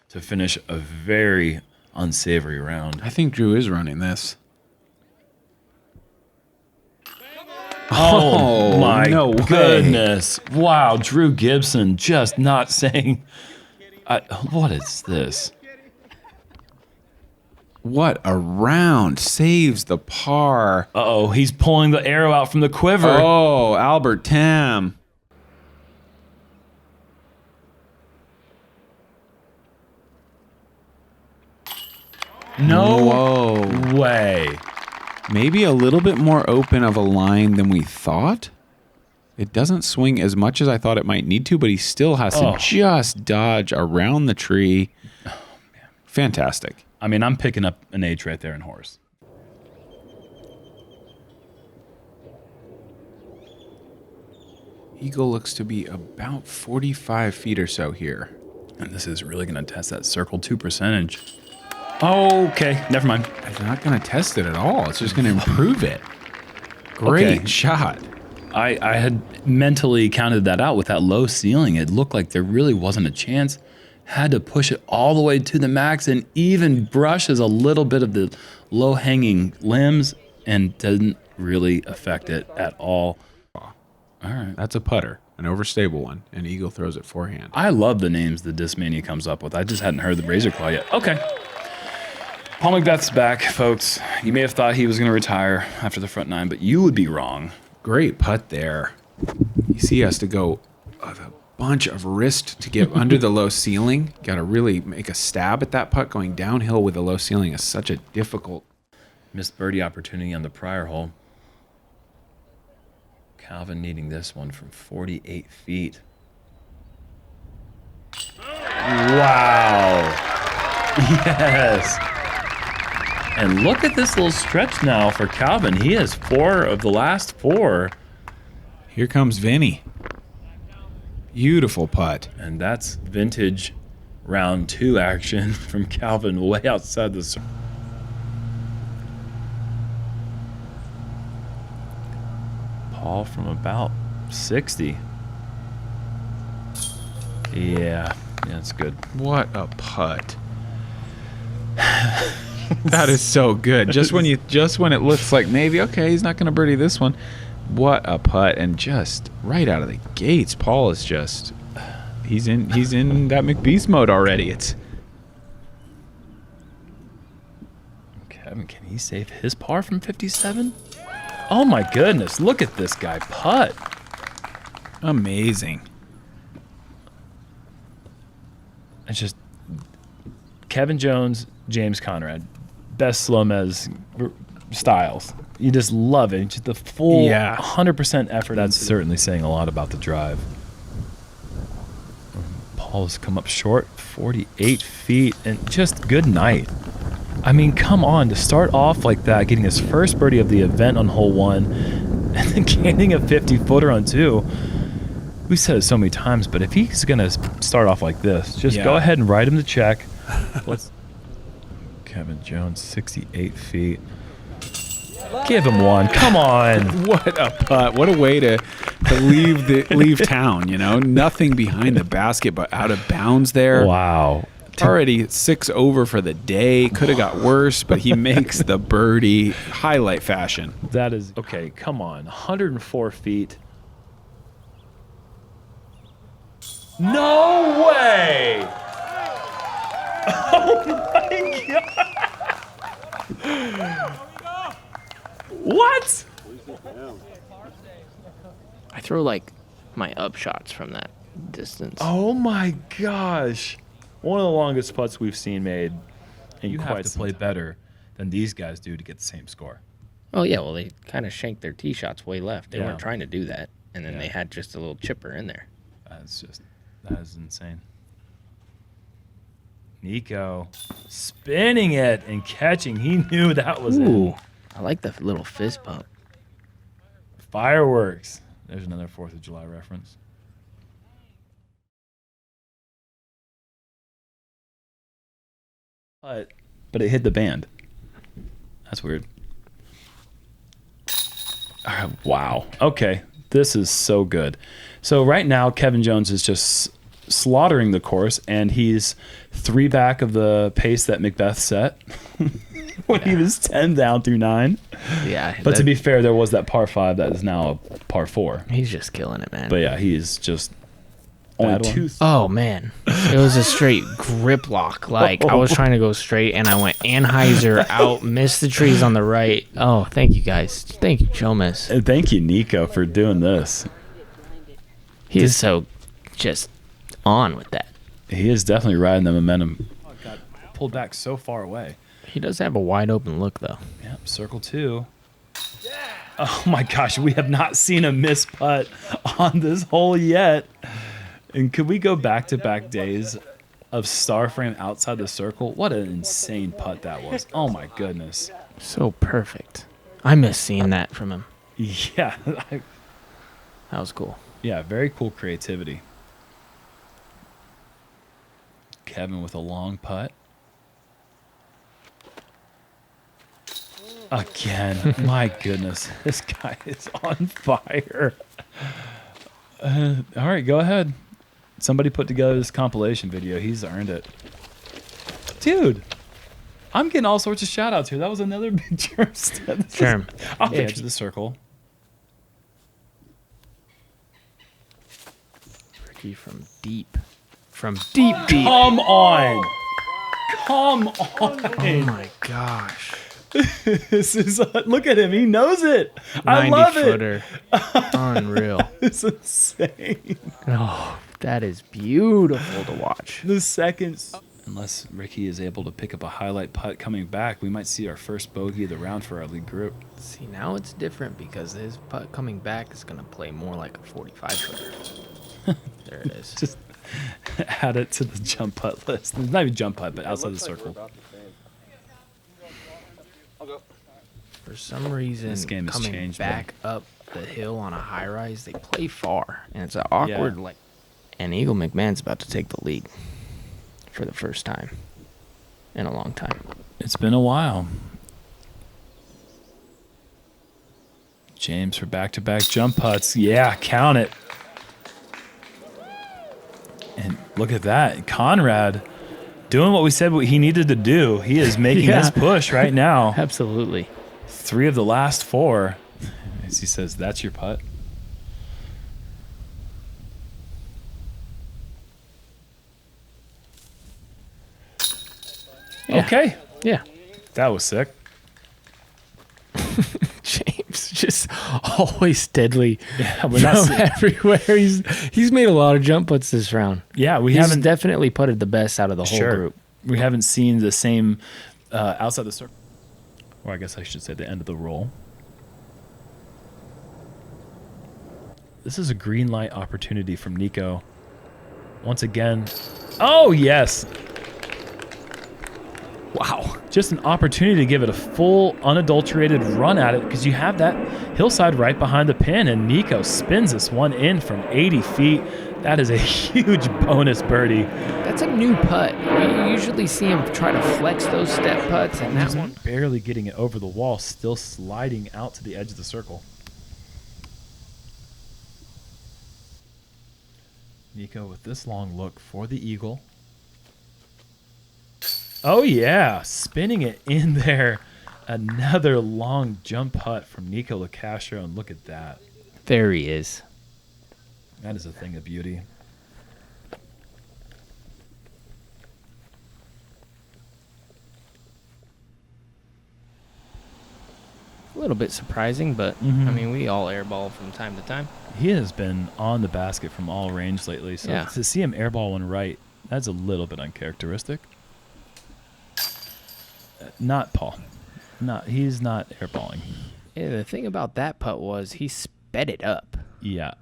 to finish a very unsavory round. I think Drew is running this. Oh my no goodness. Wow, Drew Gibson just not saying... what is this? What a round. Saves the par. Uh-oh, he's pulling the arrow out from the quiver. Oh, Albert Tam. No way. Maybe a little bit more open of a line than we thought. It doesn't swing as much as I thought it might need to, but he still has to just dodge around the tree. Oh, man. Fantastic. I mean, I'm picking up an H right there in horse. Eagle looks to be about 45 feet or so here. And this is really going to test that circle 2 percentage. Okay, never mind. It's not going to test it at all. It's just going to improve it. Great shot. I had mentally counted that out with that low ceiling. It looked like there really wasn't a chance. Had to push it all the way to the max and even brushes a little bit of the low-hanging limbs and didn't really affect it at all. All right. That's a putter, an overstable one, and Eagle throws it forehand. I love the names the Discmania comes up with. I just hadn't heard the Razor Claw yet. Okay. Paul McBeth's back, folks. You may have thought he was going to retire after the front nine, but you would be wrong. Great putt there. You see he has to go a bunch of wrist to get under the low ceiling. Got to really make a stab at that putt. Going downhill with a low ceiling is such a difficult... Missed birdie opportunity on the prior hole. Calvin needing this one from 48 feet. Wow. Yes. And look at this little stretch now for Calvin. He has 4 of the last 4. Here comes Vinny. Beautiful putt. And that's vintage round 2 action from Calvin way outside the circle. Paul from about 60. Yeah, that's good. What a putt. That is so good. Just when it looks like maybe okay, he's not going to birdie this one. What a putt, and just right out of the gates, Paul is just he's in that McBeast mode already. It's Kevin, can he save his par from 57? Oh my goodness, look at this guy putt. amazing. It's just Kevin Jones, James Conrad, best SloMez styles. You just love it. Just the full 100% effort. That's certainly saying a lot about the drive. Paul has come up short, 48 feet, and just good night. I mean, come on, to start off like that, getting his first birdie of the event on hole 1, and then gaining a 50-footer on 2. We've said it so many times, but if he's going to start off like this, just go ahead and write him the check. Kevin Jones, 68 feet. Give him one. Come on. What a putt. What a way to leave town, you know? Nothing behind the basket, but out of bounds there. Wow. Already 6 over for the day. Could have got worse, but he makes the birdie highlight fashion. That is, okay, come on. 104 feet. No way! Oh my God! What? I throw like my up shots from that distance. Oh my gosh. One of the longest putts we've seen made. And you have to play better than these guys do to get the same score. Oh, yeah. Well, they kind of shanked their tee shots way left. They weren't trying to do that. And then they had just a little chipper in there. That is insane. Nikko spinning it and catching. He knew that was it. I like the little fist pump. Fireworks. There's another 4th of July reference. But it hit the band. That's weird. Wow. Okay. This is so good. So right now, Kevin Jones is just slaughtering the course, and he's 3 back of the pace that McBeth set when he was 10 down through 9. Yeah. But to be fair, there was that par 5 that is now a par 4. He's just killing it, man. But yeah, he's just only 2. Oh, man. It was a straight grip lock. Like, I was trying to go straight, and I went Anheuser out, missed the trees on the right. Oh, thank you, guys. Thank you, Jomez. And thank you, Nikko, for doing this. He is so just on with that. He is definitely riding the momentum. Oh, God. Pulled back so far away. He does have a wide open look, though. Yep, circle 2. Oh, my gosh. We have not seen a miss putt on this hole yet. And could we go back-to-back days of star frame outside the circle? What an insane putt that was. Oh, my goodness. So perfect. I miss seeing that from him. Yeah. That was cool. Yeah, very cool creativity. Kevin with a long putt. Again. My goodness. This guy is on fire. All right, go ahead. Somebody put together this compilation video. He's earned it. Dude, I'm getting all sorts of shout-outs here. That was another big germ step. Germ. Off the edge of the circle. Ricky from deep. From deep. Come on. Come on. Oh, my gosh. This is look at him. He knows it. I love it. 90-footer. Unreal. It's insane. Oh, that is beautiful to watch. The seconds. Unless Ricky is able to pick up a highlight putt coming back, we might see our first bogey of the round for our lead group. See, now it's different because his putt coming back is going to play more like a 45-footer. There it is. Just add it to the jump putt list. It's not even jump putt, but outside the circle. For some reason, This game has coming changed, back up the hill on a high rise, they play far, and it's an awkward And Eagle McMahon's about to take the lead for the first time in a long time. It's been a while. James for back-to-back jump putts. Yeah, count it. And look at that. Conrad doing what we said what he needed to do. He is making his push right now. Absolutely. 3 of the last 4. As he says, that's your putt. Yeah. Okay. Yeah. That was sick. James just always deadly we're not from everywhere. He's made a lot of jump putts this round. Yeah, we He's haven't definitely putted the best out of the whole group. We haven't seen the same outside the circle. Or I guess I should say the end of the roll. This is a green light opportunity from Nikko. Once again. Oh, yes. Wow. Just an opportunity to give it a full, unadulterated run at it because you have that hillside right behind the pin, and Nikko spins this one in from 80 feet. That is a huge bonus birdie. That's a new putt. We usually see him try to flex those step putts, and that one barely getting it over the wall, still sliding out to the edge of the circle. Nikko with this long look for the eagle. Oh, yeah. Spinning it in there. Another long jump putt from Nikko Locastro, and look at that. There he is. That is a thing of beauty. A little bit surprising, but, I mean, we all airball from time to time. He has been on the basket from all range lately, so to see him airball one right, that's a little bit uncharacteristic. Not Paul. He's not airballing. Yeah, the thing about that putt was he sped it up. Yeah.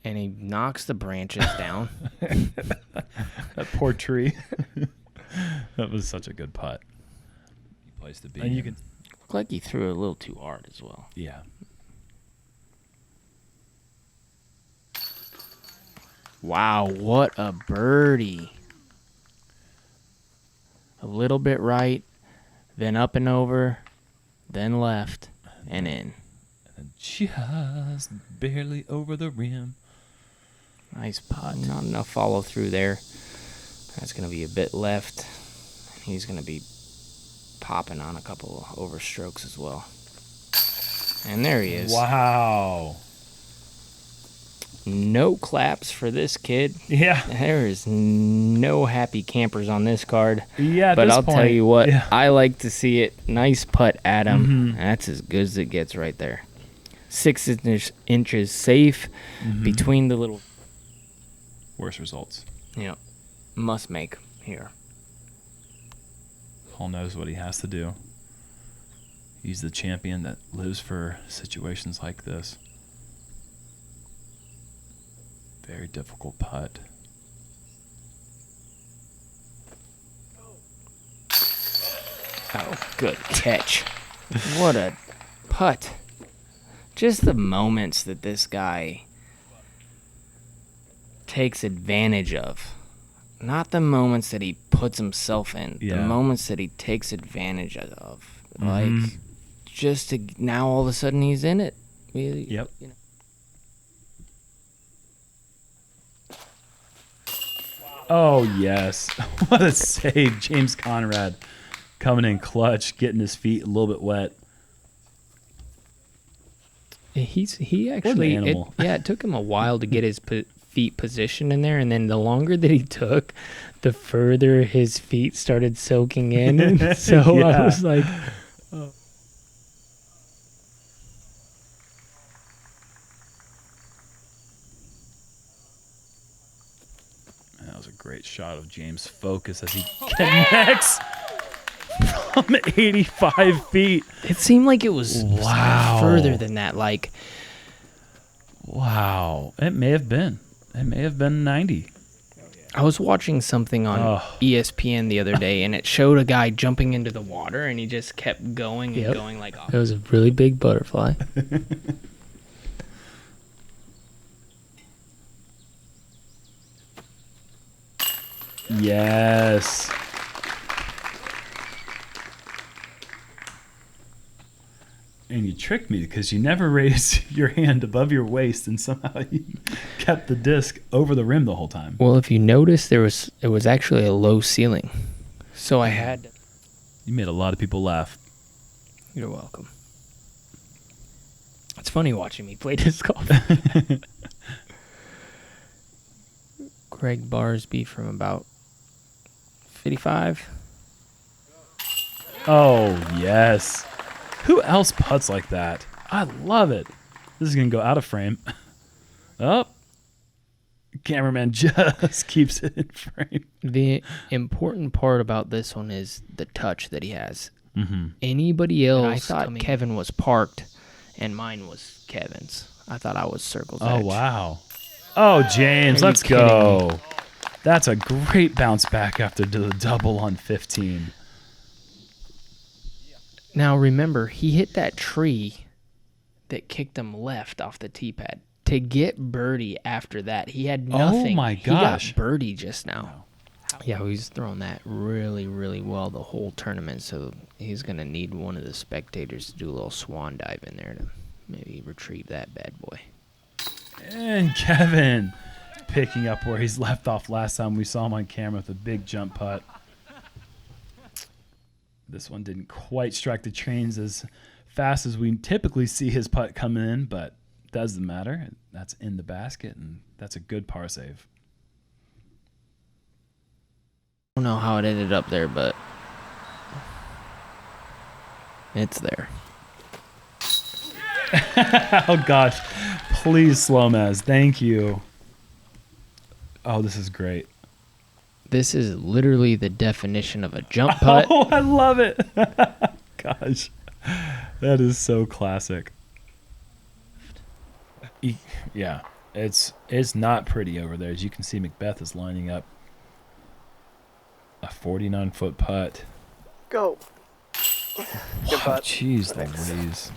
And he knocks the branches down. That poor tree. That was such a good putt. Place to be. And you can look like he threw it a little too hard as well. Yeah. Wow, what a birdie. A little bit right, then up and over, then left, and in. And just barely over the rim. Nice putt. Not enough follow through there. That's going to be a bit left. He's going to be popping on a couple overstrokes as well. And there he is. Wow. No claps for this kid. Yeah. There is no happy campers on this card. Yeah, but I'll tell you what, yeah. I like to see it. Nice putt, Adam. Mm-hmm. That's as good as it gets right there. 6 inches safe between the little. Worst results. Yeah, must make here. Paul knows what he has to do. He's the champion that lives for situations like this. Very difficult putt. Oh, good catch. What a putt. Just the moments that this guy takes advantage of. Not the moments that he puts himself in. Yeah. The moments that he takes advantage of. Like, just to now all of a sudden he's in it. Yep. You know. Oh, yes. What a save. James Conrad coming in clutch, getting his feet a little bit wet. He actually, it took him a while to get his feet positioned in there, and then the longer that he took, the further his feet started soaking in. And so Yeah. I was like, oh. That was a great shot of James' focus as he connects from 85 feet. It seemed like it was Wow. further than that. Like, Wow. It may have been. It may have been 90. I was watching something on ESPN the other day, and it showed a guy jumping into the water, and he just kept going and going like. It was a really big butterfly. Yes. And you tricked me because you never raised your hand above your waist, and somehow you kept the disc over the rim the whole time. Well, if you notice, it was actually a low ceiling, so I had. You made a lot of people laugh. You're welcome. It's funny watching me play disc golf. Gregg Barsby from about 55. Oh, yes. Who else putts like that? I love it. This is going to go out of frame. Oh, cameraman just keeps it in frame. The important part about this one is the touch that he has. Mm-hmm. Anybody else, I thought Kevin was parked, and mine was Kevin's. I thought I was Circle's edge. Oh, wow. Oh, James, let's go. That's a great bounce back after the double on 15. Now, remember, he hit that tree that kicked him left off the tee pad. To get birdie after that, he had nothing. Oh, my gosh. He got birdie just now. Yeah, he's throwing that really, really well the whole tournament, so he's going to need one of the spectators to do a little swan dive in there to maybe retrieve that bad boy. And Kevin picking up where he's left off last time we saw him on camera with a big jump putt. This one didn't quite strike the trains as fast as we typically see his putt come in, but doesn't matter. That's in the basket, and that's a good par save. I don't know how it ended up there, but it's there. Oh, gosh. Please, SloMez. Thank you. Oh, this is great. This is literally the definition of a jump putt. Oh, I love it. Gosh. That is so classic. Yeah. It's not pretty over there. As you can see, McBeth is lining up a 49-foot putt. Go. Good putt. Jeez Louise.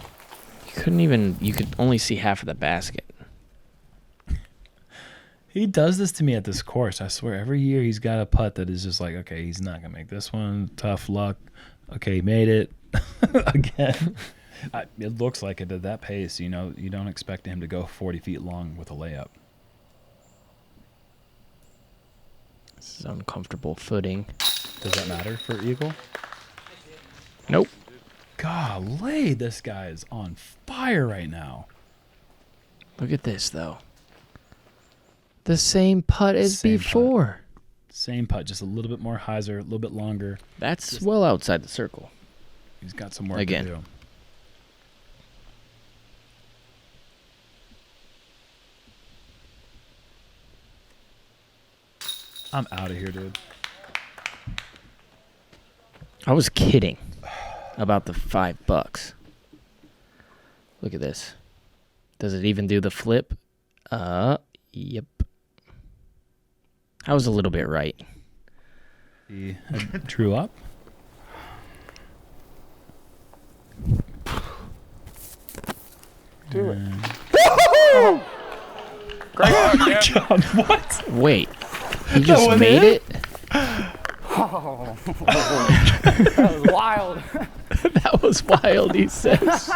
You could only see half of the basket. He does this to me at this course. I swear, every year he's got a putt that is just like, okay, he's not going to make this one. Tough luck. Okay, he made it. Again. It looks like it at that pace. You know, you don't expect him to go 40 feet long with a layup. This is uncomfortable footing. Does that matter for eagle? Nope. Golly, this guy is on fire right now. Look at this, though. The same putt as Same before. Same putt, just a little bit more hyzer, a little bit longer. That's well outside the circle. He's got some work Again. to do. I'm out of here, dude. I was kidding about the $5. Look at this. Does it even do the flip? Yep. I was a little bit right. He drew up. Do it. Gregg, oh my God, what? Wait. He just made it? Oh, that was wild. That was wild, he says.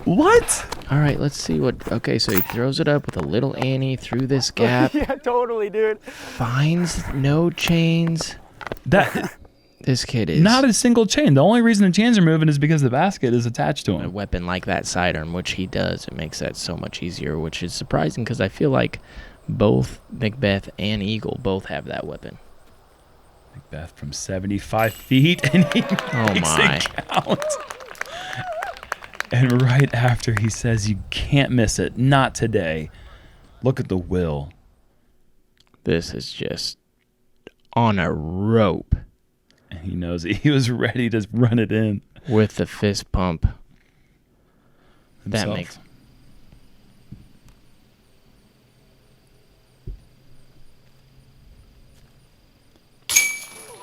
What? All right, let's see what... Okay, so he throws it up with a little Annie through this gap. Yeah, totally, dude. Finds no chains. That This kid is... not a single chain. The only reason the chains are moving is because the basket is attached to a him. weapon like that sidearm, which he does. It makes that so much easier, which is surprising because I feel like both McBeth and Eagle both have that weapon. McBeth from 75 feet, and he makes my. it count. And right after he says, you can't miss it. Not today. Look at the will. This is just on a rope And he knows it. He was ready to run it in. with the fist pump. That himself. makes...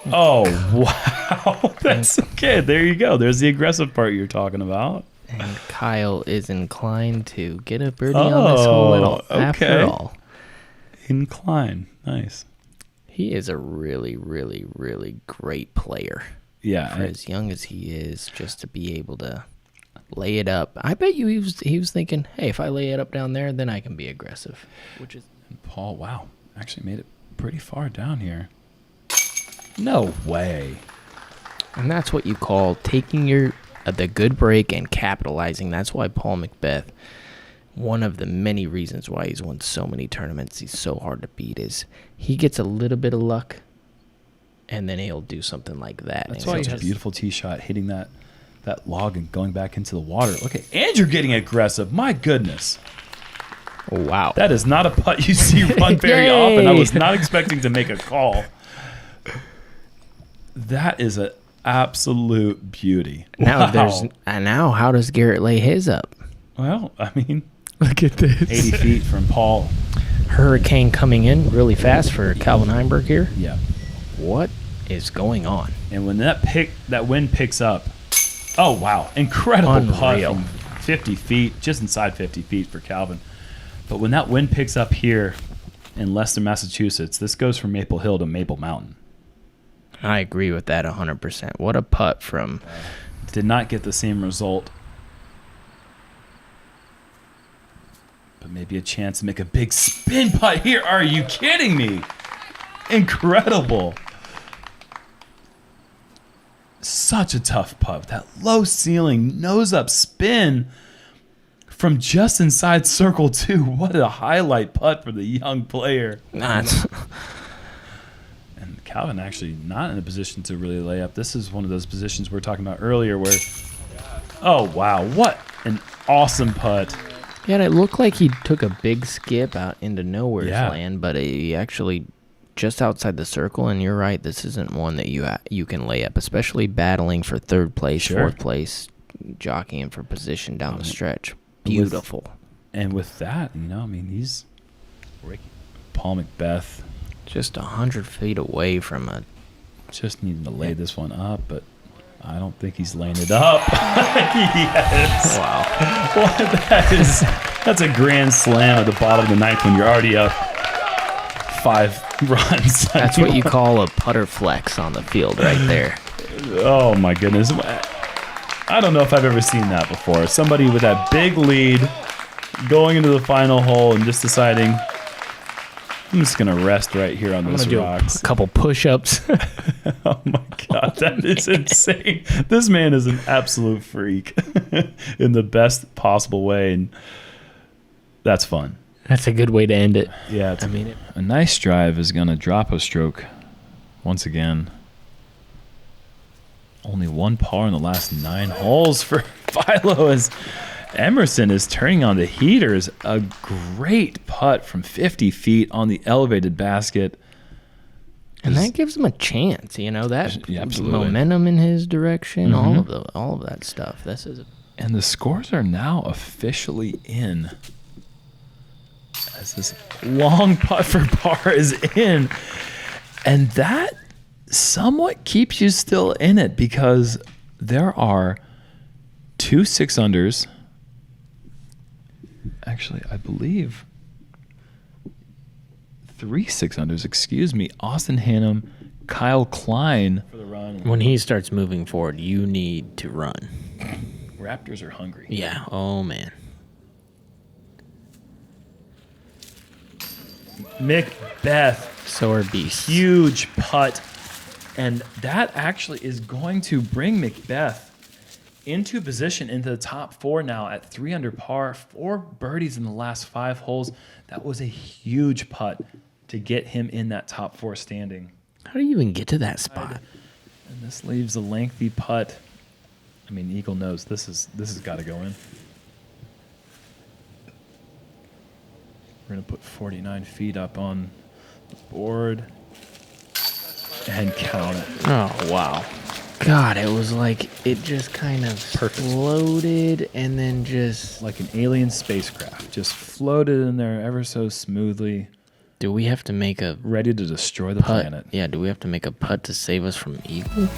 Oh, wow. That's okay. There you go. There's the aggressive part you're talking about. And Kyle is inclined to get a birdie on this hole after okay. all. Incline. Nice. He is a really, really, really great player. Yeah. For as young as he is, just to be able to lay it up. I bet you he was thinking, hey, if I lay it up down there, then I can be aggressive. Which is... Paul, wow. Actually made it pretty far down here. No way. And that's what you call taking the good break and capitalizing. That's why Paul McBeth, one of the many reasons why he's won so many tournaments, he's so hard to beat, is he gets a little bit of luck, and then he'll do something like that. That's and why he'll he has a just- beautiful tee shot, hitting that log and going back into the water. Look at Andrew getting aggressive. My goodness. Oh, wow. That is not a putt you see run very Yay. often. I was not expecting to make a call. That is an absolute beauty. Now Wow. now how does Garrett lay his up? Well, I mean, Look at this. 80 feet from Paul. Hurricane coming in really fast for Calvin Heimburg here. Yeah. What is going on? And when that wind picks up, oh, wow. Incredible putt Unreal. from 50 feet, just inside 50 feet for Calvin. But when that wind picks up here in Leicester, Massachusetts, this goes from Maple Hill to Maple Mountain. I agree with that 100%. What a putt from... Did not get the same result. But maybe a chance to make a big spin putt here. Are you kidding me? Incredible. Such a tough putt. That low ceiling, nose up spin from just inside circle 2. What a highlight putt for the young player. That's... And Calvin actually not in a position to really lay up. This is one of those positions we were talking about earlier where, oh, wow, what an awesome putt. Yeah, and it looked like he took a big skip out into nowhere's Yeah. land, but he actually just outside the circle, and you're right, this isn't one that you can lay up, especially battling for third place, Sure. fourth place, jockeying for position down the stretch. Beautiful. And with that, I mean, he's Paul McBeth. Just 100 feet away from a... Just needing to lay this one up, but I don't think he's laying it up. Yes. Wow. Well, that's a grand slam at the bottom of the ninth when you're already up 5 runs. That's what you call a putter flex on the field right there. Oh, my goodness. I don't know if I've ever seen that before. Somebody with that big lead going into the final hole and just deciding, I'm just going to rest right here on I'm this gonna do rocks. a couple push-ups. Oh my God, that is insane. This man is an absolute freak in the best possible way. And that's fun. That's a good way to end it. Yeah, it's I mean, a nice drive is going to drop a stroke once again. Only one par in the last 9 holes for Philo as Emerson is turning on the heaters. A great putt from 50 feet on the elevated basket. and that gives him a chance, you know, that Yeah, absolutely. momentum in his direction, Mhm. all of that stuff. This is And the scores are now officially in. As this long putt for par is in. And that somewhat keeps you still in it because there are 2 6-unders. Actually, I believe 3 6-unders, excuse me. Austin Hannum, Kyle Klein for the run. when he starts moving forward, you need to run. Raptors are hungry. Yeah. Oh man. McBeth, So are beasts. huge putt. And that actually is going to bring McBeth into position into the top 4 now at 3 under par, 4 birdies in the last 5 holes. That was a huge putt to get him in that top 4 standing. How do you even get to that spot? And this leaves a lengthy putt. I mean, Eagle knows this has got to go in. We're going to put 49 feet up on the board and count it. Oh wow. God, it was like it just kind of floated and then just. Like an alien spacecraft, just floated in there ever so smoothly, Do we have to make a ready to destroy the putt? planet. Yeah. Do we have to make a putt to save us from eagle?